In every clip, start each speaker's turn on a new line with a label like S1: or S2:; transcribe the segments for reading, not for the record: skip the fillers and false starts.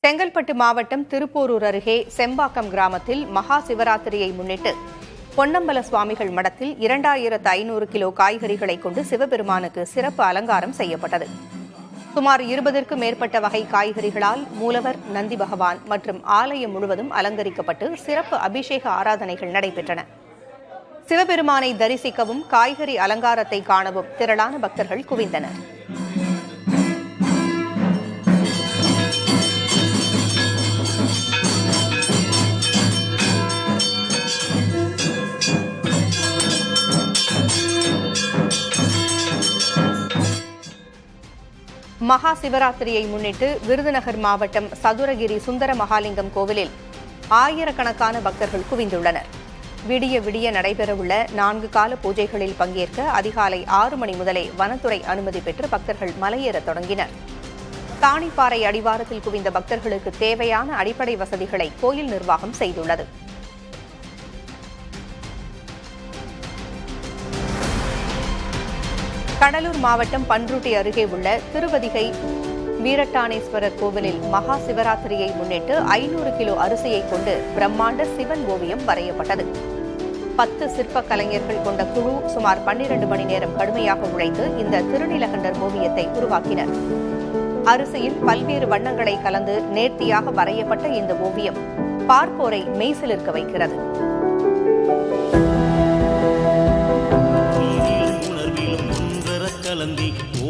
S1: செங்கல்பட்டு மாவட்டம் திருப்போரூர் அருகே செம்பாக்கம் கிராமத்தில் மகா சிவராத்திரியை முன்னிட்டு பொன்னம்பல சுவாமிகள் மடத்தில் 2500 கிலோ காய்கறிகளை கொண்டு சிவபெருமானுக்கு சிறப்பு அலங்காரம் செய்யப்பட்டது. சுமார் 20க்கும் மேற்பட்ட வகை காய்கறிகளால் மூலவர், நந்தி பகவான் மற்றும் ஆலயம் முழுவதும் அலங்கரிக்கப்பட்டு சிறப்பு அபிஷேக ஆராதனைகள் நடைபெற்றன. சிவபெருமானை தரிசிக்கவும் காய்கறி அலங்காரத்தை காணவும் திரளான பக்தர்கள் குவிந்தனர். மகா சிவராத்திரியை முன்னிட்டு விருதுநகர் மாவட்டம் சதுரகிரி சுந்தர மகாலிங்கம் கோவிலில் ஆயிரக்கணக்கான பக்தர்கள் குவிந்துள்ளனர். விடிய விடிய நடைபெறவுள்ள 4 கால பூஜைகளில் பங்கேற்க அதிகாலை 6 மணி முதலே வனத்துறை அனுமதி பெற்று பக்தர்கள் மலையேறத் தொடங்கினர். தாணிப்பாறை அடிவாரத்தில் குவிந்த பக்தர்களுக்கு தேவையான அடிப்படை வசதிகளை கோயில் நிர்வாகம் செய்துள்ளது. கடலூர் மாவட்டம் பன்ருட்டி அருகே உள்ள திருவதிகை வீரட்டானேஸ்வரர் கோவிலில் மகா சிவராத்திரியை முன்னிட்டு 500 கிலோ அரிசியை கொண்டு பிரம்மாண்ட சிவன் ஓவியம் வரையப்பட்டது. 10 சிற்ப கலைஞர்கள் கொண்ட குழு சுமார் 12 மணி நேரம் கடுமையாக உழைத்து இந்த திருநீலகண்டர் ஓவியத்தை உருவாக்கினர். அரிசியில் பல்வேறு வண்ணங்களை கலந்து நேர்த்தியாக வரையப்பட்ட இந்த ஓவியம் பார்ப்போரை மெய்சிலிர்க்க வைக்கிறது.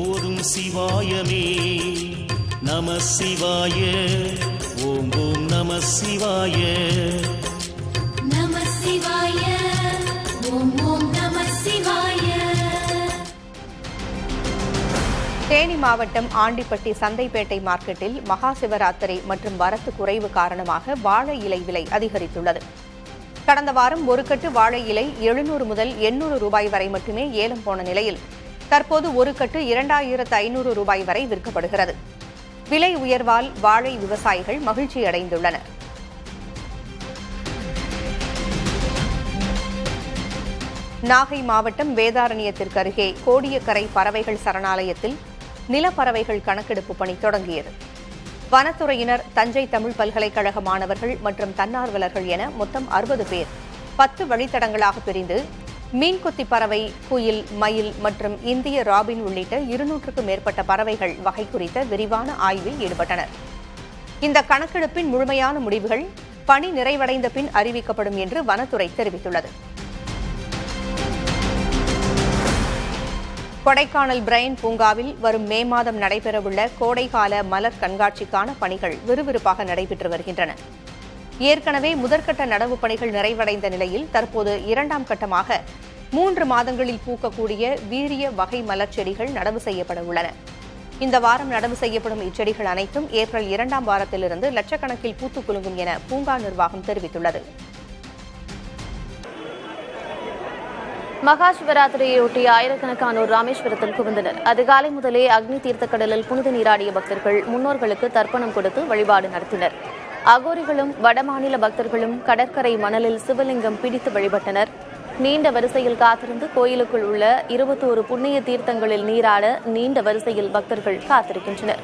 S2: ஓதும் சிவாயமே நம சிவாய, ஓம் ஓம் நம சிவாய,
S3: நம சிவாய, ஓம் ஓம் நம சிவாய.
S1: தேனி மாவட்டம் ஆண்டிப்பட்டி சந்தைப்பேட்டை மார்க்கெட்டில் மகா சிவராத்திரி மற்றும் வரத்து குறைவு காரணமாக வாழை இலை விலை அதிகரித்துள்ளது. கடந்த வாரம் ஒரு கட்டு வாழை இலை 700 முதல் 800 ரூபாய் வரை மட்டுமே ஏலம் போன நிலையில் தற்போது ஒரு கட்டு 2500 ரூபாய் வரை விற்கப்படுகிறது. விலை உயர்வால் வாழை விவசாயிகள் மகிழ்ச்சி அடைந்துள்ளனர். நாகை மாவட்டம் வேதாரண்யத்திற்கு அருகே கோடியக்கரை பறவைகள் சரணாலயத்தில் நிலப்பறவைகள் கணக்கெடுப்பு பணி தொடங்கியது. வனத்துறையினர், தஞ்சை தமிழ் பல்கலைக்கழக மாணவர்கள் மற்றும் தன்னார்வலர்கள் என மொத்தம் 60 பேர் 10 வழித்தடங்களாக பிரிந்து மீன்கொத்தி பறவை, குயில், மயில் மற்றும் இந்திய ராபின் உள்ளிட்ட 200க்கும் மேற்பட்ட பறவைகள் வகை குறித்த விரிவான ஆய்வில் ஈடுபட்டனர். இந்த கணக்கெடுப்பின் முழுமையான முடிவுகள் பணி நிறைவடைந்த பின் அறிவிக்கப்படும் என்று வனத்துறை தெரிவித்துள்ளது. கொடைக்கானல் பிரைன் பூங்காவில் வரும் மே மாதம் நடைபெறவுள்ள கோடைகால மலர் கண்காட்சிக்கான பணிகள் விறுவிறுப்பாக நடைபெற்று வருகின்றன. ஏற்கனவே முதற்கட்ட நடவு பணிகள் நிறைவடைந்த நிலையில் தற்போது 2ஆம் கட்டமாக 3 மாதங்களில் பூக்கக்கூடிய வீரிய வகை மலர் செடிகள் நடவு செய்யப்பட உள்ளன. இந்த வாரம் நடவு செய்யப்படும் இச்செடிகள் அனைத்தும் ஏப்ரல் 2ஆம் வாரத்திலிருந்து லட்சக்கணக்கில் பூத்துக் குலுங்கும் என பூங்கா நிர்வாகம் தெரிவித்துள்ளது.
S4: மகா சிவராத்திரியையொட்டி ஆயிரக்கணக்கானோர் ராமேஸ்வரத்தில் குவிந்தனர். அதிகாலை முதலே அக்னி தீர்த்த கடலில் புனித நீராடிய பக்தர்கள் முன்னோர்களுக்கு தர்ப்பணம் கொடுத்து வழிபாடு நடத்தினர். அகோரிகளும் வடமாநில பக்தர்களும் கடற்கரை மணலில் சிவலிங்கம் பிடித்து வழிபட்டனர். நீண்ட வரிசையில் காத்திருந்து கோயிலுக்குள் உள்ள 21 புண்ணிய தீர்த்தங்களில் நீராட நீண்ட வரிசையில் பக்தர்கள் காத்திருக்கின்றனர்.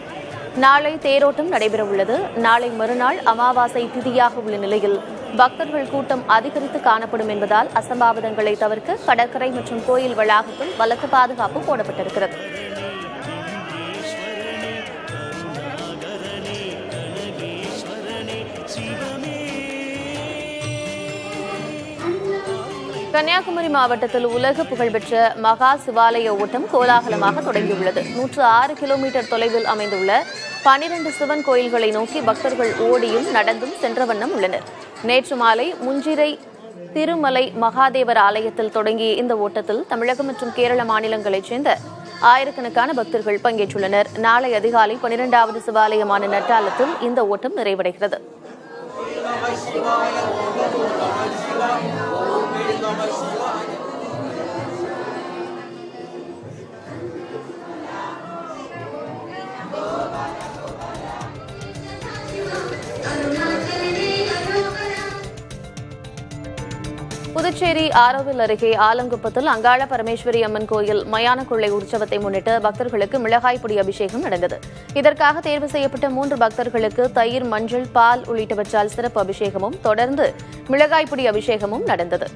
S4: நாளை தேரோட்டம் நடைபெறவுள்ளது. நாளை மறுநாள் அமாவாசை திதியாக உள்ள நிலையில் பக்தர்கள் கூட்டம் அதிகரித்து காணப்படும் என்பதால் அசம்பாவிதங்களை தவிர்க்க கடற்கரை மற்றும் கோயில் வளாகத்தில் பலத்த பாதுகாப்பு போடப்பட்டிருக்கிறது. கன்னியாகுமரி மாவட்டத்தில் உலக புகழ்பெற்ற மகா சிவாலய ஓட்டம் கோலாகலமாக தொடங்கியுள்ளது. 106 கிலோமீட்டர் தொலைவில் அமைந்துள்ள 12 சிவன் கோயில்களை நோக்கி பக்தர்கள் ஓடியும் நடந்தும் சென்ற வண்ணம் உள்ளனர். நேற்று மாலை முஞ்சிரை திருமலை மகாதேவர் ஆலயத்தில் தொடங்கிய இந்த ஓட்டத்தில் தமிழகம் மற்றும் கேரள மாநிலங்களைச் சேர்ந்த ஆயிரக்கணக்கான பக்தர்கள் பங்கேற்றுள்ளனர். நாளை அதிகாலை 12வது சிவாலயமான நட்டாலத்தில் இந்த ஓட்டம் நிறைவடைகிறது. புதுச்சேரி ஆரோவில் அருகே ஆலங்குப்பத்தில் அங்காள பரமேஸ்வரி அம்மன் கோயில் மயான கொள்ளை உற்சவத்தை முன்னிட்டு பக்தர்களுக்கு மிளகாய் பொடி அபிஷேகம் நடந்தது. இதற்காக தேர்வு செய்யப்பட்ட 3 பக்தர்களுக்கு தயிர், மஞ்சள், பால் உள்ளிட்டவற்றால் சிறப்பு அபிஷேகமும் தொடர்ந்து மிளகாய் பொடி அபிஷேகமும் நடந்தது.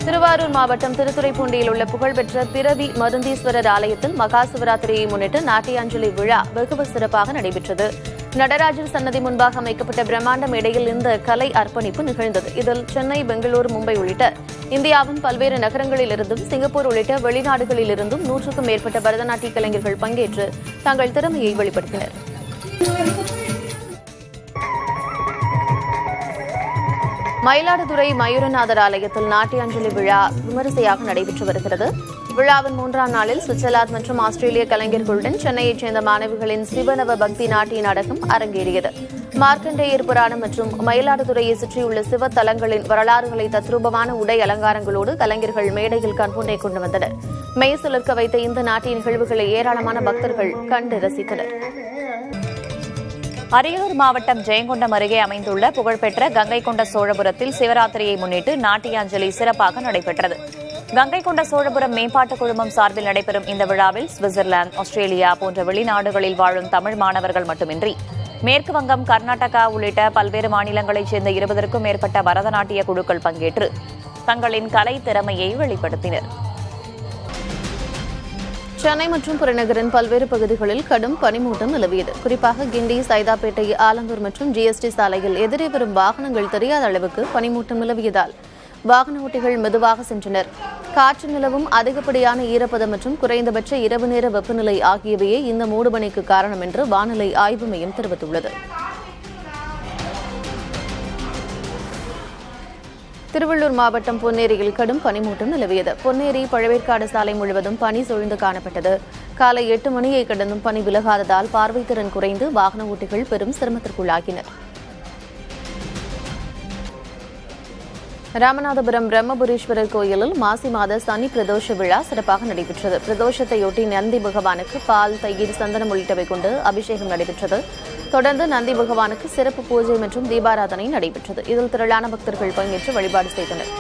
S4: திருவாரூர் மாவட்டம் திருத்துறைப்பூண்டியில் உள்ள புகழ்பெற்ற பிறவி மருந்தீஸ்வரர் ஆலயத்தில் மகா சிவராத்திரியை முன்னிட்டு நாட்டியாஞ்சலி விழா வெகு சிறப்பாக நடைபெற்றது. நடராஜர் சன்னதி முன்பாக அமைக்கப்பட்ட பிரம்மாண்ட மேடையில் இந்த கலை அர்ப்பணிப்பு நிகழ்ந்தது. இதில் சென்னை, பெங்களூரு, மும்பை உள்ளிட்ட இந்தியாவின் பல்வேறு நகரங்களிலிருந்தும் சிங்கப்பூர் உள்ளிட்ட வெளிநாடுகளிலிருந்தும் 100க்கும் மேற்பட்ட பரதநாட்டிய கலைஞர்கள் பங்கேற்று தங்கள் திறமையை வெளிப்படுத்தினர். மயிலாடுதுறை மயூரநாதர் ஆலயத்தில் நாட்டியாஞ்சலி விழா விமரிசையாக நடைபெற்று வருகிறது. விழாவின் 3ஆம் நாளில் சுவிட்சர்லாந்து மற்றும் ஆஸ்திரேலிய கலைஞர்களுடன் சென்னையைச் சேர்ந்த மாணவிகளின் சிவநவ பக்தி நாட்டிய நாடகம் அரங்கேறியது. மார்க்கண்டேயர் புராணம் மற்றும் மயிலாடுதுறையை சுற்றியுள்ள சிவ தலங்களின் வரலாறுகளை தத்ரூபமான உடை அலங்காரங்களோடு கலைஞர்கள் மேடையில் கண்முன்னே கொண்டு வந்தனர். மெய் சிலிர்க்க வைத்த இந்த நாட்டிய நிகழ்வுகளை ஏராளமான பக்தர்கள் கண்டு ரசித்தனர்.
S5: அரியலூர் மாவட்டம் ஜெயங்கொண்டம் அருகே அமைந்துள்ள புகழ்பெற்ற கங்கை கொண்ட சோழபுரத்தில் சிவராத்திரியை முன்னிட்டு நாட்டியாஞ்சலி சிறப்பாக நடைபெற்றது. கங்கை கொண்ட சோழபுரம் மேம்பாட்டு குழுமம் சார்பில் நடைபெறும் இந்த விழாவில் சுவிட்சர்லாந்து, ஆஸ்திரேலியா போன்ற வெளிநாடுகளில் வாழும் தமிழ் மாணவர்கள் மட்டுமின்றி மேற்கு வங்கம், கர்நாடகா உள்ளிட்ட பல்வேறு மாநிலங்களைச் சேர்ந்த 20க்கும் மேற்பட்ட பரதநாட்டிய குழுக்கள் பங்கேற்று தங்களின் கலை திறமையை வெளிப்படுத்தினர்.
S4: சென்னை மற்றும் புறநகரின் பல்வேறு பகுதிகளில் கடும் பனிமூட்டம் நிலவியது. குறிப்பாக கிண்டி, சைதாப்பேட்டை, ஆலந்தூர் மற்றும் ஜிஎஸ்டி சாலையில் எதிரே வரும் வாகனங்கள் தெரியாத அளவுக்கு பனிமூட்டம் நிலவியதால் வாகன ஓட்டிகள் மெதுவாக சென்றனர். காற்று நிலவும் அதிகப்படியான ஈரப்பதம் மற்றும் குறைந்தபட்ச இரவு நேர வெப்பநிலை ஆகியவையே இந்த மூடுபனிக்கு காரணம் என்று வானிலை ஆய்வு மையம் தெரிவித்துள்ளது. திருவள்ளூர் மாவட்டம் பொன்னேரியில் கடும் பனிமூட்டம் நிலவியது. பொன்னேரி பழவேற்காடு சாலை முழுவதும் பனி சூழ்ந்து காணப்பட்டது. காலை 8 மணியை கடந்தும் பனி விலகாததால் பார்வைத்திறன் குறைந்து வாகன ஓட்டிகள் பெரும் சிரமத்திற்குள்ளாகினர். ராமநாதபுரம் பிரம்மபுரீஸ்வரர் கோயிலில் மாசி மாத சனி பிரதோஷ விழா சிறப்பாக நடைபெற்றது. பிரதோஷத்தையொட்டி நந்தி பகவானுக்கு பால், தயிர், சந்தனம் உள்ளிட்டவை கொண்டு அபிஷேகம் நடைபெற்றது. தொடர்ந்து நந்தி பகவானுக்கு சிறப்பு பூஜை மற்றும் தீபாராதனை நடைபெற்றது. இதில் திரளான பக்தர்கள் பங்கேற்று வழிபாடு செய்தனர்.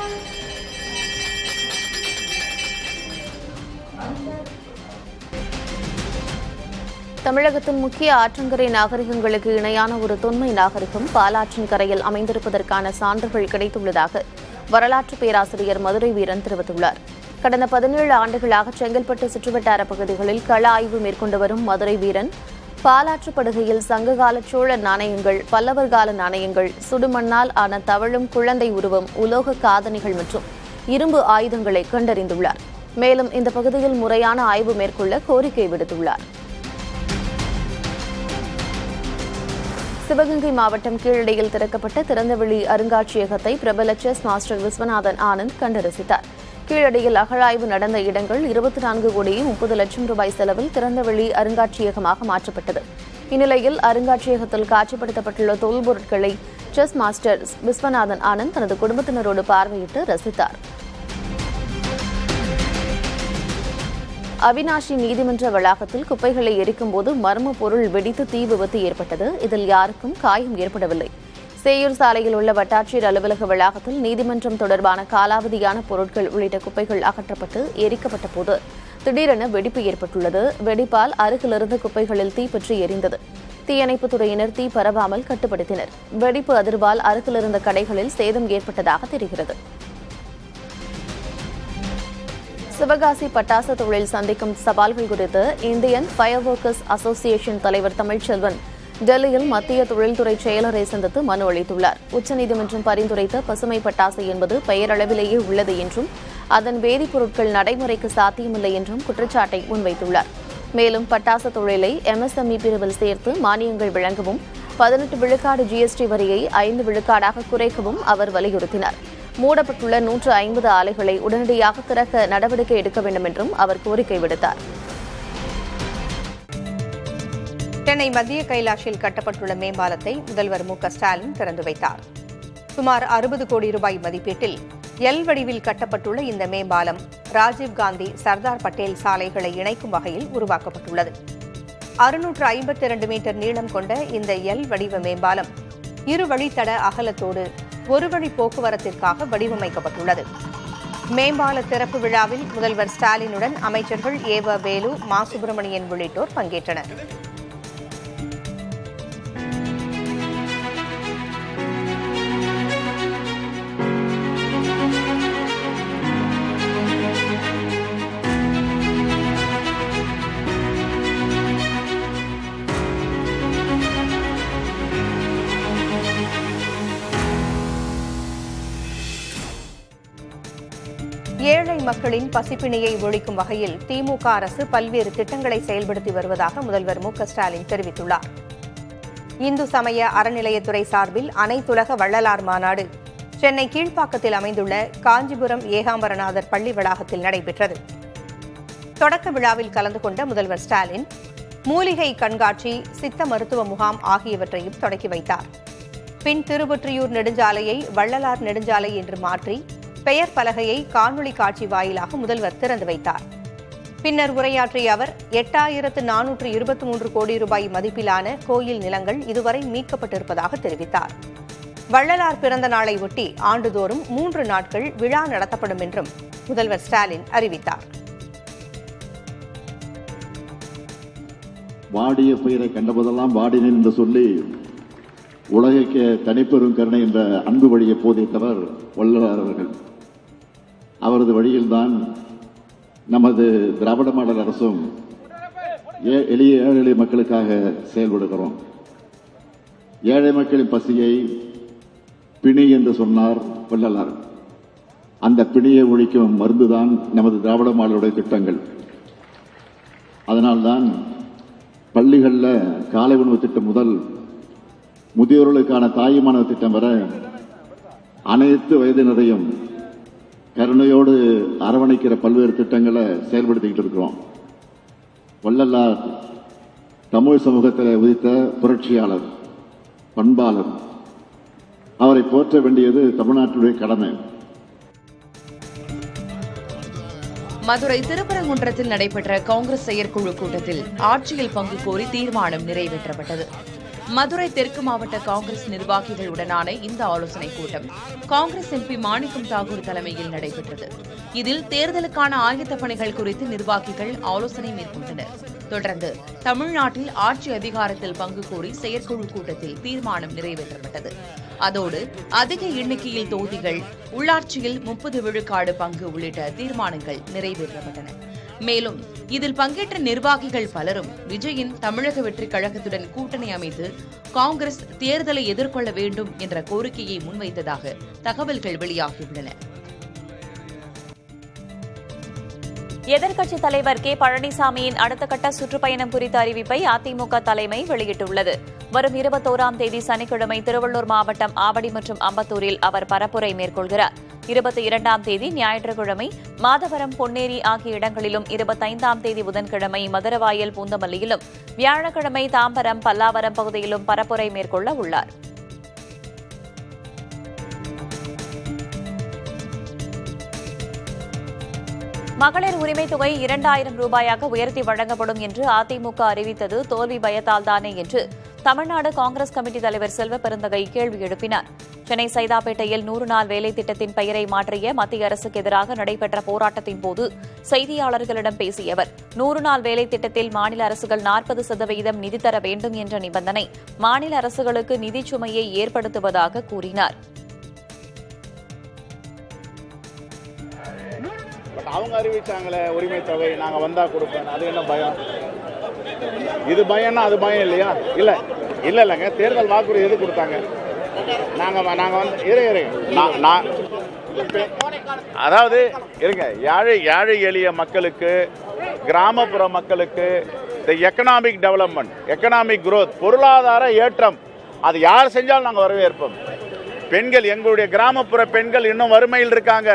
S4: தமிழகத்தின் முக்கிய ஆற்றங்கரை நாகரிகங்களுக்கு இணையான ஒரு தொன்மை நாகரிகம் பாலாற்றின் கரையில் அமைந்திருப்பதற்கான சான்றுகள் கிடைத்துள்ளதாக வரலாற்று பேராசிரியர் மதுரை வீரன் தெரிவித்துள்ளார். கடந்த 17 ஆண்டுகளாக செங்கல்பட்டு சுற்றுவட்டார பகுதிகளில் கள ஆய்வு மேற்கொண்டு வரும் மதுரை வீரன் பாலாற்று படுகையில் சங்ககால சோழ நாணயங்கள், பல்லவர் கால நாணயங்கள், சுடுமண்ணால் ஆன தவழும் குழந்தை உருவம், உலோக காதணிகள் மற்றும் இரும்பு ஆயுதங்களை கண்டறிந்துள்ளார். மேலும் இந்த பகுதியில் முறையான ஆய்வு மேற்கொள்ள கோரிக்கை விடுத்துள்ளார். சிவகங்கை மாவட்டம் கீழடியில் திறக்கப்பட்ட திறந்தவெளி அருங்காட்சியகத்தை பிரபல செஸ் மாஸ்டர் விஸ்வநாதன் ஆனந்த் கண்டு ரசித்தார். கீழடியில் அகழாய்வு நடந்த இடங்கள் 24 கோடியே 30 லட்சம் ரூபாய் செலவில் திறந்தவெளி அருங்காட்சியகமாக மாற்றப்பட்டது. இந்நிலையில் அருங்காட்சியகத்தில் காட்சிப்படுத்தப்பட்டுள்ள தொல்பொருட்களை செஸ் மாஸ்டர் விஸ்வநாதன் ஆனந்த் தனது குடும்பத்தினரோடு பார்வையிட்டு ரசித்தார். அவினாஷி நீதிமன்ற வளாகத்தில் குப்பைகளை எரிக்கும்போது மர்ம பொருள் வெடித்து தீ விபத்து ஏற்பட்டது. இதில் யாருக்கும் காயம் ஏற்படவில்லை. சேயூர் சாலையில் உள்ள வட்டாட்சியர் அலுவலக வளாகத்தில் நீதிமன்றம் தொடர்பான காலாவதியான பொருட்கள் உள்ளிட்ட குப்பைகள் அகற்றப்பட்டு எரிக்கப்பட்ட போது திடீரென வெடிப்பு ஏற்பட்டுள்ளது. வெடிப்பால் அருகிலிருந்த குப்பைகளில் தீப்பற்றி எரிந்தது. தீயணைப்புத் துறையினர் தீ பரவாமல் கட்டுப்படுத்தினர். வெடிப்பு அதிர்வால் அருகிலிருந்த கடைகளில் சேதம் ஏற்பட்டதாக தெரிகிறது. சிவகாசி பட்டாசு தொழில் சந்திக்கும் சவால்கள் குறித்து இந்தியன் ஃபயர் ஒர்க்கர்ஸ் அசோசியேஷன் தலைவர் தமிழ்ச்செல்வன் டெல்லியில் மத்திய தொழில்துறை செயலரை சந்தித்து மனு அளித்துள்ளார். உச்சநீதிமன்றம் பரிந்துரைத்த பசுமை பட்டாசு என்பது பெயரளவிலேயே உள்ளது என்றும் அதன் வேதிப்பொருட்கள் நடைமுறைக்கு சாத்தியமில்லை என்றும் குற்றச்சாட்டை முன்வைத்துள்ளார். மேலும் பட்டாசு தொழிலை MSME பிரிவில் சேர்த்து மானியங்கள் வழங்கவும் 18 விழுக்காடு GST வரியை 5 விழுக்காடாக குறைக்கவும் அவர் வலியுறுத்தினார். மூடப்பட்டுள்ள 150 ஆலைகளை உடனடியாக திறக்க நடவடிக்கை எடுக்க வேண்டும் என்றும் அவர் கோரிக்கை விடுத்தார்.
S1: சென்னை மத்திய கைலாஷில் கட்டப்பட்டுள்ள மேம்பாலத்தை முதல்வர் ஸ்டாலின் திறந்து வைத்தார். சுமார் 60 கோடி ரூபாய் மதிப்பீட்டில் எல் வடிவில் கட்டப்பட்டுள்ள இந்த மேம்பாலம் ராஜீவ்காந்தி, சர்தார் பட்டேல் சாலைகளை இணைக்கும் வகையில் உருவாக்கப்பட்டுள்ளது. 652 மீட்டர் நீளம் கொண்ட இந்த எல் வடிவ மேம்பாலம் இரு வழித்தட அகலத்தோடு ஒரு வழி போக்குவரத்திற்காக வடிவமைக்கப்பட்டுள்ளது. மேம்பால திறப்பு விழாவில் முதல்வர் ஸ்டாலினுடன் அமைச்சர்கள் ஏவ வேலு, மா சுப்பிரமணியன் உள்ளிட்டோர் பங்கேற்றனர். ஏழை மக்களின் பசிப்பிணியை ஒழிக்கும் வகையில் திமுக அரசு பல்வேறு திட்டங்களை செயல்படுத்தி வருவதாக முதல்வர் மு க ஸ்டாலின் தெரிவித்துள்ளார். இந்து சமய அறநிலையத்துறை சார்பில் அனைத்துலக வள்ளலார் மாநாடு சென்னை கீழ்ப்பாக்கத்தில் அமைந்துள்ள காஞ்சிபுரம் ஏகாம்பரநாதர் பள்ளி வளாகத்தில் நடைபெற்றது. தொடக்க விழாவில் கலந்து கொண்ட முதல்வர் ஸ்டாலின் மூலிகை கண்காட்சி, சித்த மருத்துவ முகாம் ஆகியவற்றையும் தொடக்கி வைத்தார். பின் திருவொற்றியூர் நெடுஞ்சாலையை வள்ளலார் நெடுஞ்சாலை என்று மாற்றி பெயர் பலகையை காணொலி காட்சி வாயிலாக முதல்வர் திறந்து வைத்தார். பின்னர் உரையாற்றிய அவர் 8423 கோடி ரூபாய் மதிப்பிலான கோயில் நிலங்கள் இதுவரை மீட்கப்பட்டிருப்பதாக தெரிவித்தார். வள்ளலார் பிறந்த நாளை ஒட்டி ஆண்டுதோறும் 3 நாட்கள் விழா நடத்தப்படும் என்றும் முதல்வர் ஸ்டாலின் அறிவித்தார்.
S6: வாடிய பயிரை கண்டபோதெல்லாம் வாடினேன் என்று சொல்லி உலகைக்கு தனிப்பெரும் கருணை என்ற அன்பு வழியை போதித்தவர் வள்ளலார் அவர்கள். அவரது வழியில்தான் நமது திராவிட மாடல் அரசும் எளிய ஏழை மக்களுக்காக செயல்படுகிறோம். ஏழை மக்களின் பசியை பிணி என்று சொன்னார் வள்ளலார். அந்த பிணியை ஒழிக்கும் மருந்துதான் நமது திராவிட மாடலுடைய திட்டங்கள். அதனால்தான் பள்ளிகளில் காலை உணவு திட்டம் முதல் முதியோர்களுக்கான தாயுமான திட்டம் வரை அனைத்து வயதினரையும் கருணையோடு அரவணைக்கிற பல்வேறு திட்டங்களை செயல்படுத்திக்கிட்டு இருக்கிறோம். வள்ளலார் தமிழ் சமூகத்தில் உதித்த புரட்சியாளர், பண்பாளர். அவரை போற்ற வேண்டியது தமிழ்நாட்டுடைய கடமை.
S7: மதுரை திருப்பரங்குன்றத்தில் நடைபெற்ற காங்கிரஸ் செயற்குழு கூட்டத்தில் ஆட்சியில் பங்கு கோரி தீர்மானம் நிறைவேற்றப்பட்டது. மதுரை தெற்கு மாவட்ட காங்கிரஸ் நிர்வாகிகளுடனான இந்த ஆலோசனைக் கூட்டம் காங்கிரஸ் எம்பி மாணிக்கம் தாகூர் தலைமையில் நடைபெற்றது. இதில் தேர்தலுக்கான ஆயத்த பணிகள் குறித்து நிர்வாகிகள் ஆலோசனை மேற்கொண்டனர். தொடர்ந்து தமிழ்நாட்டில் ஆட்சி அதிகாரத்தில் பங்கு கோரி செயற்குழு கூட்டத்தில் தீர்மானம் நிறைவேற்றப்பட்டது. அதோடு அதிக எண்ணிக்கையில் தொகுதிகள், உள்ளாட்சியில் 30 விழுக்காடு பங்கு உள்ளிட்ட தீர்மானங்கள் நிறைவேற்றப்பட்டன. மேலும் இதில் பங்கேற்ற நிர்வாகிகள் பலரும் விஜயின் தமிழக வெற்றிக் கழகத்துடன் கூட்டணி அமைத்து காங்கிரஸ் தேர்தலை எதிர்கொள்ள வேண்டும் என்ற கோரிக்கையை முன்வைத்ததாக தகவல்கள் வெளியாகியுள்ளன.
S5: எதிர்க்கட்சித் தலைவர் கே பழனிசாமியின் அடுத்த கட்ட சுற்றுப்பயணம் குறித்த அறிவிப்பை அதிமுக தலைமை வெளியிட்டுள்ளது. வரும் 21ஆம் தேதி சனிக்கிழமை திருவள்ளூர் மாவட்டம் ஆவடி மற்றும் அம்பத்தூரில் அவர் பரப்புரை மேற்கொள்கிறார். 22ஆம் தேதி ஞாயிற்றுக்கிழமை மாதவரம், பொன்னேரி ஆகிய இடங்களிலும், 25ஆம் தேதி புதன்கிழமை மதுரவாயல், பூந்தமல்லியிலும், வியாழக்கிழமை தாம்பரம், பல்லாவரம் பகுதியிலும் பரப்புரை மேற்கொள்ள உள்ளார். மகளிர் உரிமைத் தொகை 2000 ரூபாயாக உயர்த்தி வழங்கப்படும் என்று அதிமுக அறிவித்தது தோல்வி பயத்தால்தானே என்று தமிழ்நாடு காங்கிரஸ் கமிட்டி தலைவர் செல்வ பெருந்தகை கேள்வி எழுப்பினார். சென்னை சைதாப்பேட்டையில் 100 நாள் வேலை திட்டத்தின் பெயரை மாற்றிய மத்திய அரசுக்கு எதிராக நடைபெற்ற போராட்டத்தின் போது செய்தியாளர்களிடம் பேசிய அவர், 100 நாள் வேலை திட்டத்தில் மாநில அரசுகள் 40% நிதி தர வேண்டும் என்ற நிபந்தனை மாநில அரசுகளுக்கு நிதிச் சுமையை ஏற்படுத்துவதாக கூறினார்.
S8: அவங்க அறிவிச்சாங்களே உரிமை தொகை, நாங்க வந்தா கொடுப்பேன், அது என்ன பயம்? இது பயம்னா அது பயம் இல்லையா? இல்லைங்க, தேர்தல் வாக்குறுதி எது கொடுத்தாங்க? நாங்க அதாவது இருங்க, ஏழை எளிய மக்களுக்கு, கிராமப்புற மக்களுக்கு எக்கனாமிக் டெவலப்மெண்ட், எக்கனாமிக் குரோத், பொருளாதார ஏற்றம், அது யார் செஞ்சாலும் நாங்கள் வரவேற்போம். பெண்கள், எங்களுடைய கிராமப்புற பெண்கள் இன்னும் வறுமையில் இருக்காங்க.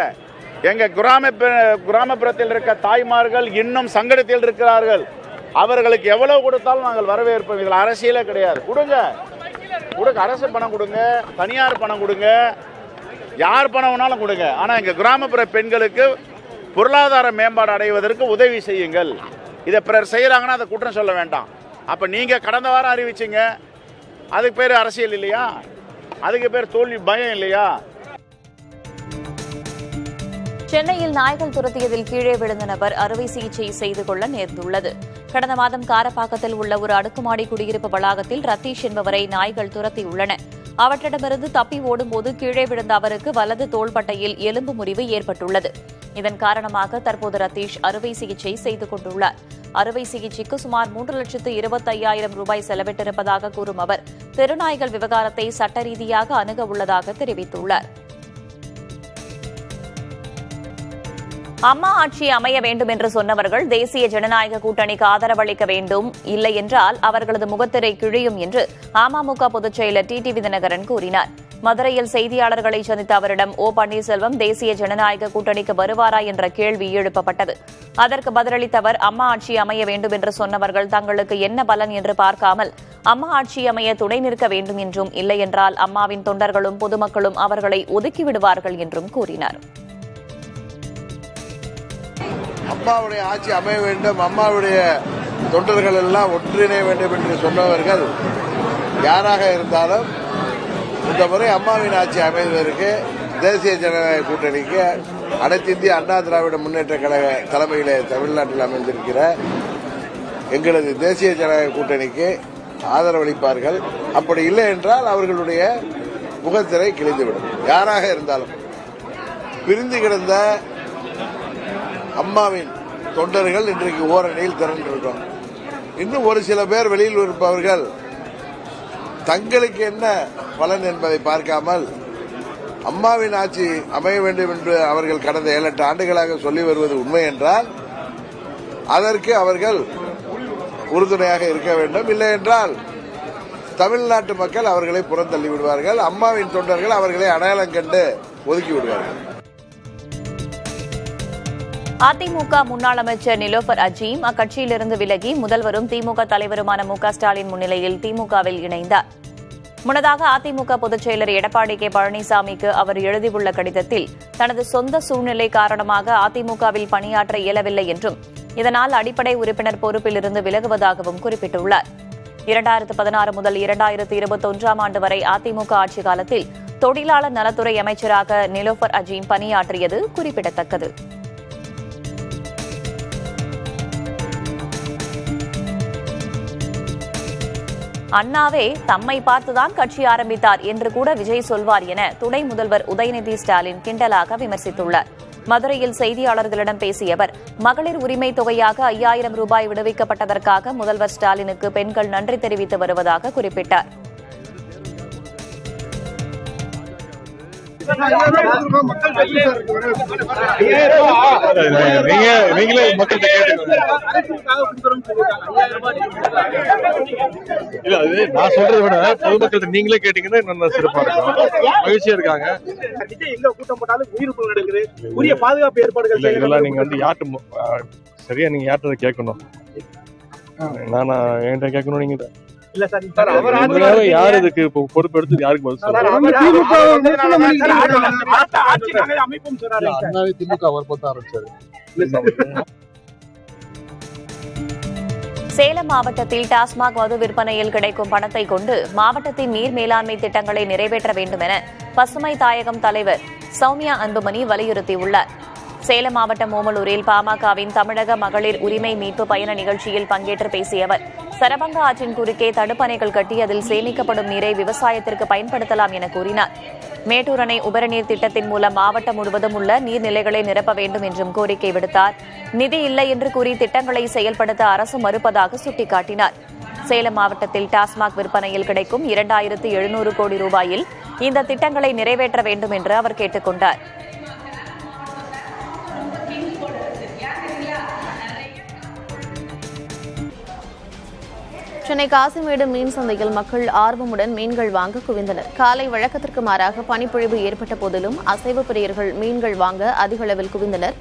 S8: எங்க கிராமப்புறத்தில் இருக்க தாய்மார்கள் இன்னும் சங்கடத்தில் இருக்கிறார்கள். அவர்களுக்கு எவ்வளவு கொடுத்தாலும் நாங்கள் வரவேற்போம். இதில் அரசியலே கிடையாது. கொடுங்க, அரசு பணம் கொடுங்க, தனியார் பணம் கொடுங்க, யார் பணம் வேணாலும் கொடுங்க. ஆனால் எங்க கிராமப்புற பெண்களுக்கு பொருளாதார மேம்பாடு அடைவதற்கு உதவி செய்யுங்கள். இதை பிறர் செய்யறாங்கன்னா அதை குற்றம் சொல்ல வேண்டாம். அப்போ நீங்கள் கடந்த வாரம் அறிவிச்சிங்க, அதுக்கு பேர் அரசியல் இல்லையா? அதுக்கு பேர் தோல்வி பயம் இல்லையா?
S5: சென்னையில் நாய்கள் துரத்தியதில் கீழே விழுந்த நபர் அறுவை சிகிச்சை செய்து கொள்ள நேர்ந்துள்ளது. கடந்த மாதம் காரப்பாக்கத்தில் உள்ள ஒரு அடுக்குமாடி குடியிருப்பு வளாகத்தில் ரத்தீஷ் என்பவரை நாய்கள் துரத்தியுள்ளன. அவற்றிடமிருந்து தப்பி ஓடும்போது கீழே விழுந்த அவருக்கு வலது தோள்பட்டையில் எலும்பு முறிவு ஏற்பட்டுள்ளது. இதன் காரணமாக தற்போது ரத்தீஷ் அறுவை சிகிச்சை செய்து கொண்டுள்ளார். அறுவை சிகிச்சைக்கு சுமார் 3,25,000 ரூபாய் செலவிட்டிருப்பதாக கூறும் அவர் தெருநாய்கள் விவகாரத்தை சட்ட ரீதியாக அணுக உள்ளதாக தெரிவித்துள்ளார். அம்மா ஆட்சி அமைய வேண்டும் என்று சொன்னவர்கள் தேசிய ஜனநாயக கூட்டணிக்கு ஆதரவளிக்க வேண்டும், இல்லை என்றால் அவர்களது முகத்திரை கிழியும் என்று அமமுக பொதுச் செயலர் டிடிவி தினகரன் கூறினார். மதுரையில் செய்தியாளர்களை சந்தித்த அவரிடம் ஓ பன்னீர்செல்வம் தேசிய ஜனநாயக கூட்டணிக்கு வருவாரா என்ற கேள்வி எழுப்பப்பட்டது. அதற்கு பதிலளித்த அவர், அம்மா ஆட்சி அமைய வேண்டும் என்று சொன்னவர்கள் தங்களுக்கு என்ன பலன் என்று பார்க்காமல் அம்மா ஆட்சி அமைய துணை நிற்க வேண்டும் என்றும், இல்லை என்றால் அம்மாவின் தொண்டர்களும் பொதுமக்களும் அவர்களை ஒதுக்கிவிடுவார்கள் என்றும் கூறினார்.
S9: அம்மாவுடைய ஆட்சி அமைய வேண்டும், அம்மாவுடைய தொண்டர்கள் எல்லாம் ஒன்றிணைய வேண்டும் என்று சொன்னவர்கள் யாராக இருந்தாலும் இந்த முறை அம்மாவின் ஆட்சி அமைவதற்கு தேசிய ஜனநாயக கூட்டணிக்கு அனைத்து இந்திய அண்ணா திராவிட முன்னேற்ற கழக தலைமையிலே தமிழ்நாட்டில் அமைந்திருக்கிற எங்களது தேசிய ஜனநாயக கூட்டணிக்கு ஆதரவளிப்பார்கள். அப்படி இல்லை என்றால் அவர்களுடைய முகத்திரை கிழிந்துவிடும். யாராக இருந்தாலும் பிரிந்து கிடந்த அம்மாவின் தொண்டர்கள் இன்றைக்கு ஓரணியில் திரண்டிருக்கிறோம். இன்னும் ஒரு சில பேர் வெளியில் இருப்பவர்கள் தங்களுக்கு என்ன பலன் என்பதை பார்க்காமல் அம்மாவின் ஆட்சி அமைய வேண்டும் என்று அவர்கள் கடந்த 7-8 ஆண்டுகளாக சொல்லி வருவது உண்மை என்றால் அதற்கு அவர்கள் உறுதுணையாக இருக்க வேண்டும். இல்லை என்றால் தமிழ்நாட்டு மக்கள் அவர்களை புறந்தள்ளி விடுவார்கள். அம்மாவின் தொண்டர்கள் அவர்களை அடையாளம் கண்டு ஒதுக்கி விடுவார்கள்.
S5: அதிமுக முன்னாள் அமைச்சர் நிலோஃபர் அஜீம் அக்கட்சியிலிருந்து விலகி முதல்வரும் திமுக தலைவருமான மு.க. ஸ்டாலின் முன்னிலையில் திமுகவில் இணைந்தார். முன்னதாக அதிமுக பொதுச் செயலர் எடப்பாடி கே பழனிசாமிக்கு அவர் எழுதியுள்ள கடிதத்தில் தனது சொந்த சூழ்நிலை காரணமாக அதிமுகவில் பணியாற்ற இயலவில்லை என்றும், இதனால் அடிப்படை உறுப்பினர் பொறுப்பிலிருந்து விலகுவதாகவும் குறிப்பிட்டுள்ளார். 2016 முதல் 2021 ஆண்டு வரை அதிமுக ஆட்சி காலத்தில் தொழிலாளர் நலத்துறை அமைச்சராக நிலோஃபர் அஜீம் பணியாற்றியது குறிப்பிடத்தக்கது. அண்ணாவே தம்மை பார்த்துதான் கட்சி ஆரம்பித்தார் என்று கூட விஜய் சொல்வார் என துணை முதல்வர் உதயநிதி ஸ்டாலின் கிண்டலாக விமர்சித்துள்ளார். மதுரையில் செய்தியாளர்களிடம் பேசிய அவர், மகளிர் உரிமை தொகையாக 5,000 ரூபாய் விடுவிக்கப்பட்டதற்காக முதல்வர் ஸ்டாலினுக்கு பெண்கள் நன்றி தெரிவித்து வருவதாக குறிப்பிட்டார்.
S10: இல்ல அது நான் சொல்றதை விட பொதுமக்கள் நீங்களே கேட்டீங்கன்னா நல்ல சிறப்பா இருக்கும், மகிழ்ச்சியா இருக்காங்க. எங்க கூட்டம் போட்டாலும் உயிர்ப்பு நடக்குது, உரிய பாதுகாப்பு ஏற்பாடுகள் இதெல்லாம் நீங்க வந்து யார்ட்டு சரியா நீங்க யார்ட்ட கேட்கணும், நான் என்கிட்ட கேட்கணும். நீங்க இல்ல சார் யார் இதுக்கு பொறுப்பெடுத்து யாருக்கு பதில் திமுக வரப்போதான் ஆரம்பிச்சாரு.
S5: சேலம் மாவட்டத்தில் டாஸ்மாக் மது விற்பனையில் கிடைக்கும் பணத்தை கொண்டு மாவட்டத்தின் நீர் மேலாண்மை திட்டங்களை நிறைவேற்ற வேண்டும் என பசுமை தாயகம் தலைவர் சௌமியா அன்புமணி வலியுறுத்தியுள்ளார். சேலம் மாவட்டம் ஓமலூரில் பாமகவின் தமிழக மகளிர் உரிமை மீட்பு பயண நிகழ்ச்சியில் பங்கேற்று பேசிய அவர், சரபங்கா ஆற்றின் குறுக்கே தடுப்பணைகள் கட்டி அதில் சேமிக்கப்படும் நீரை விவசாயத்திற்கு பயன்படுத்தலாம் என கூறினார். மேட்டூர் அணை உபரிநீர் திட்டத்தின் மூலம் மாவட்டம் முழுவதும் உள்ள நீர்நிலைகளை நிரப்ப வேண்டும் என்றும் கோரிக்கை விடுத்தார். நிதி இல்லை என்று கூறி திட்டங்களை செயல்படுத்த அரசு மறுப்பதாக சுட்டிக்காட்டினார். சேலம் மாவட்டத்தில் டாஸ்மாக் விற்பனையில் கிடைக்கும் 2,700 கோடி ரூபாயில் இந்த திட்டங்களை நிறைவேற்ற வேண்டும் என்று அவர் கேட்டுக் கொண்டார்.
S4: சென்னை காசிமேடு மீன் சந்தையில் மக்கள் ஆர்வமுடன் மீன்கள் வாங்க குவிந்தனர். காலை வழக்கத்திற்கு மாறாக பனிப்பொழிவு ஏற்பட்ட போதிலும் அசைவ பிரியர்கள் மீன்கள் வாங்க அதிக அளவில் குவிந்தனர்.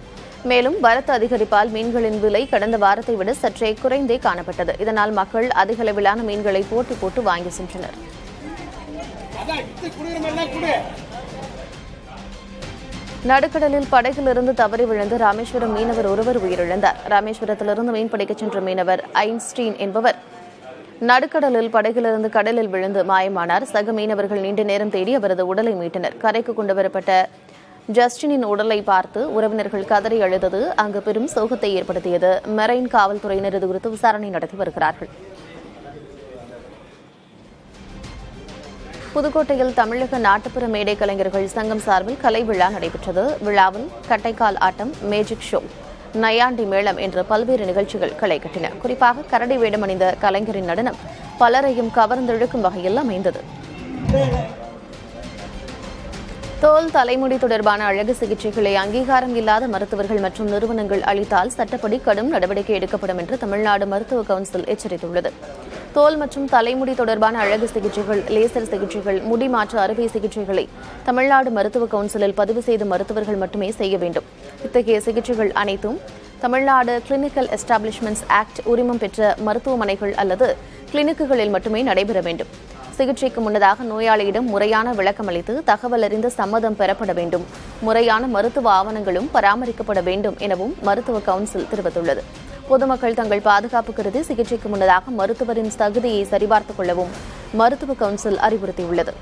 S4: மேலும் வரத்து அதிகரிப்பால் மீன்களின் விலை கடந்த வாரத்தை விட சற்றே குறைந்தே காணப்பட்டது. இதனால் மக்கள் அதிக அளவிலான மீன்களை போட்டி போட்டு வாங்கி சென்றனர். நடுக்கடலில் படகிலிருந்து தவறி விழுந்து ராமேஸ்வரம் மீனவர் ஒருவர் உயிரிழந்தார். ராமேஸ்வரத்திலிருந்து மீன்பிடிக்கச் சென்ற மீனவர் ஐன்ஸ்டீன் என்பவர் நடுக்கடலில் படகிலிருந்து கடலில் விழுந்து மாயமானார். சக மீனவர்கள் நீண்ட நேரம் தேடி அவரது உடலை மீட்டனர். கரைக்கு கொண்டுவரப்பட்ட ஜஸ்டினின் உடலை பார்த்து உறவினர்கள் கதறி அழுதது அங்கு பெரும் சோகத்தை ஏற்படுத்தியது. மெரைன் காவல்துறையினர் இது குறித்து விசாரணை நடத்தி வருகிறார்கள். புதுக்கோட்டையில் தமிழக நாட்டுப்புற மேடை கலைஞர்கள் சங்கம் சார்பில் கலை விழா நடைபெற்றது. விழாவில் கட்டைக்கால் ஆட்டம், மேஜிக் ஷோ, நையாண்டி மேளம் என்ற பல்வேறு நிகழ்ச்சிகள் களை கட்டின. குறிப்பாக கரடி வேடம் அணிந்த கலைஞரின் நடனம் பலரையும் கவர்ந்தெழுக்கும் வகையில் அமைந்தது. தோல், தலைமுடி தொடர்பான அழகு சிகிச்சைகளை அங்கீகாரம் இல்லாத மருத்துவர்கள் மற்றும் நிறுவனங்கள் அளித்தால் சட்டப்படி கடும் நடவடிக்கை எடுக்கப்படும் என்று தமிழ்நாடு மருத்துவ கவுன்சில் எச்சரித்துள்ளது. தோல் மற்றும் தலைமுடி தொடர்பான அழகு சிகிச்சைகள், லேசர் சிகிச்சைகள், முடி மாற்று அறுவை சிகிச்சைகளை தமிழ்நாடு மருத்துவ கவுன்சிலில் பதிவு செய்த மருத்துவர்கள் மட்டுமே செய்ய வேண்டும். இத்தகைய சிகிச்சைகள் அனைத்தும் தமிழ்நாடு கிளினிக்கல் எஸ்டாப்ளிஷ்மெண்ட்ஸ் ஆக்ட் உரிமம் பெற்ற மருத்துவமனைகள் அல்லது கிளினிக்குகளில் மட்டுமே நடைபெற வேண்டும். சிகிச்சைக்கு முன்னதாக நோயாளியிடம் முறையான விளக்கம் அளித்து தகவல் அறிந்த சம்மதம் பெறப்பட வேண்டும். முறையான மருத்துவ ஆவணங்களும் பராமரிக்கப்பட வேண்டும் எனவும் மருத்துவ கவுன்சில் தெரிவித்துள்ளது. பொதுமக்கள் தங்கள் பாதுகாப்பு கருதி சிகிச்சைக்கு முன்னதாக மருத்துவரின் தகுதியை சரிபார்த்துக் கொள்ளவும் மருத்துவ கவுன்சில் அறிவுறுத்தியுள்ளது.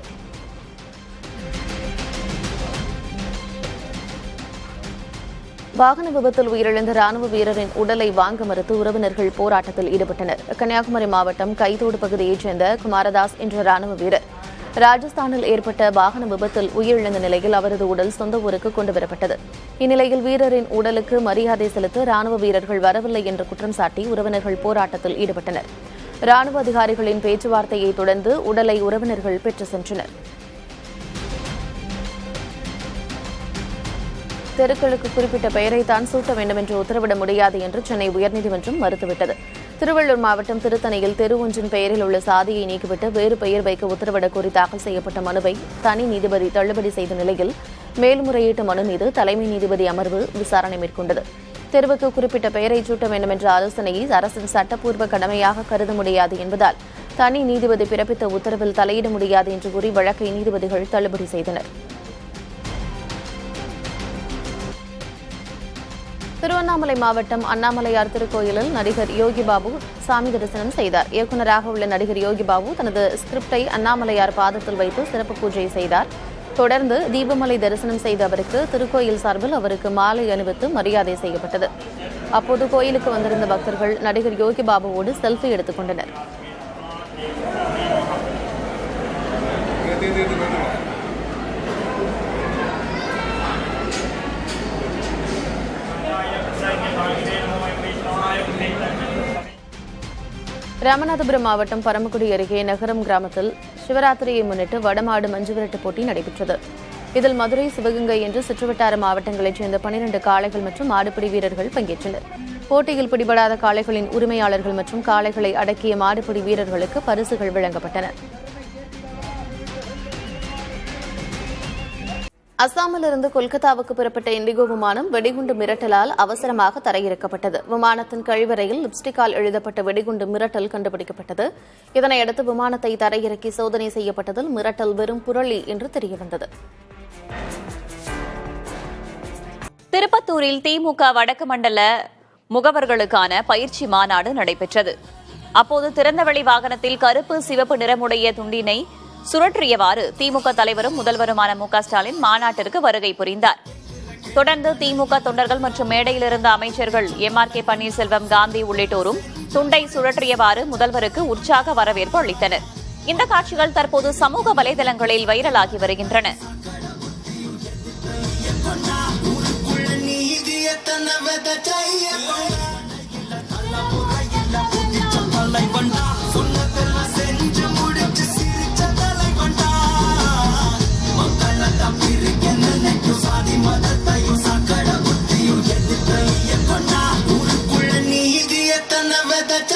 S4: வாகன விபத்தில் உயிரிழந்த ராணுவ வீரரின் உடலை வாங்க மறுத்து உறவினர்கள் போராட்டத்தில் ஈடுபட்டனர். கன்னியாகுமரி மாவட்டம் கைதோடு பகுதியைச் சேர்ந்த குமாரதாஸ் என்ற ராணுவ வீரர் ராஜஸ்தானில் ஏற்பட்ட வாகன விபத்தில் உயிரிழந்த நிலையில் அவரது உடல் சொந்த ஊருக்கு கொண்டுவரப்பட்டது. இந்நிலையில் வீரரின் உடலுக்கு மரியாதை செலுத்த ராணுவ வீரர்கள் வரவில்லை என்று குற்றம் சாட்டி உறவினர்கள் போராட்டத்தில் ஈடுபட்டனர். ராணுவ அதிகாரிகளின் பேச்சுவார்த்தையை தொடர்ந்து உடலை உறவினர்கள் பெற்று சென்றனர். தெருக்களுக்கு குறிப்பிட்ட பெயரைத்தான் சூட்ட வேண்டும் என்று உத்தரவிட முடியாது என்று சென்னை உயர்நீதிமன்றம் மறுத்துவிட்டது. திருவள்ளூர் மாவட்டம் திருத்தணியில் தெரு ஒன்றின் பெயரில் உள்ள சாதியை நீக்கிவிட்டு வேறு பெயர் வைக்க உத்தரவிடக் கோரி தாக்கல் செய்யப்பட்ட மனுவை தனி நீதிபதி தள்ளுபடி செய்த நிலையில் மேல்முறையீட்டு மனு மீது தலைமை நீதிபதி அமர்வு விசாரணை மேற்கொண்டது. தெருவுக்கு குறிப்பிட்ட பெயரை சூட்ட வேண்டும் என்ற ஆலோசனையை அரசின் சட்டப்பூர்வ கடமையாக கருத முடியாது என்பதால் தனி நீதிபதி பிறப்பித்த உத்தரவில் தலையிட முடியாது என்று கூறி வழக்கை நீதிபதிகள் தள்ளுபடி செய்தனர். திருவண்ணாமலை மாவட்டம் அண்ணாமலையார் திருக்கோயிலில் நடிகர் யோகி பாபு சாமி தரிசனம் செய்தார். இயக்குநராக உள்ள நடிகர் யோகி பாபு தனது ஸ்கிரிப்டை அண்ணாமலையார் பாதத்தில் வைத்து சிறப்பு பூஜை செய்தார். தொடர்ந்து தீபமலை தரிசனம் செய்த அவருக்கு திருக்கோயில் சார்பில் அவருக்கு மாலை அணிவித்து மரியாதை செய்யப்பட்டது. அப்போது கோயிலுக்கு வந்திருந்த பக்தர்கள் நடிகர் யோகி பாபுவோடு செல்ஃபி எடுத்துக் கொண்டனர். ராமநாதபுரம் மாவட்டம் பரமக்குடி அருகே நகரம் கிராமத்தில் சிவராத்திரியை முன்னிட்டு வடமாடு மஞ்சுவிரட்டு போட்டி நடைபெற்றது. இதில் மதுரை, சிவகங்கை என்று சுற்றுவட்டார மாவட்டங்களைச் சேர்ந்த 12 காளைகள் மற்றும் மாடுபிடி வீரர்கள் பங்கேற்றனர். போட்டியில் பிடிபடாத காளைகளின் உரிமையாளர்கள் மற்றும் காளைகளை அடக்கிய மாடுபிடி வீரர்களுக்கு பரிசுகள் வழங்கப்பட்டன. அஸ்ஸாமிலிருந்து கொல்கத்தாவுக்கு புறப்பட்ட இண்டிகோ விமானம் வெடிகுண்டு மிரட்டலால் அவசரமாக தரையிறக்கப்பட்டது. விமானத்தின் கழிவறையில் லிப்ஸ்டிக்கால் எழுதப்பட்ட வெடிகுண்டு மிரட்டல் கண்டுபிடிக்கப்பட்டது. இதனையடுத்து விமானத்தை தரையிறக்கி சோதனை செய்யப்பட்டதில் மிரட்டல் வெறும் புரளி என்று தெரியவந்தது.
S5: திருப்பத்தூரில் திமுக வடக்கு மண்டல முகவர்களுக்கான பயிற்சி மாநாடு நடைபெற்றது. அப்போது திறந்தவெளி வாகனத்தில் கருப்பு, சிவப்பு நிறமுடைய துண்டினை சுழற்றியவாறு திமுக தலைவரும் முதல்வருமான மு.க.ஸ்டாலின் மாநாட்டிற்கு வருகை புரிந்தார். தொடர்ந்து திமுக தொண்டர்கள் மற்றும் மேடையில் இருந்த அமைச்சர்கள் எம்.ஆர்.கே. பன்னீர்செல்வம், காந்தி உள்ளிட்டோரும் துண்டை சுழற்றியவாறு முதல்வருக்கு உற்சாக வரவேற்பு அளித்தனர். இந்த காட்சிகள் தற்போது சமூக வலைதளங்களில் வைரலாகி வருகின்றன.
S3: மதத்தை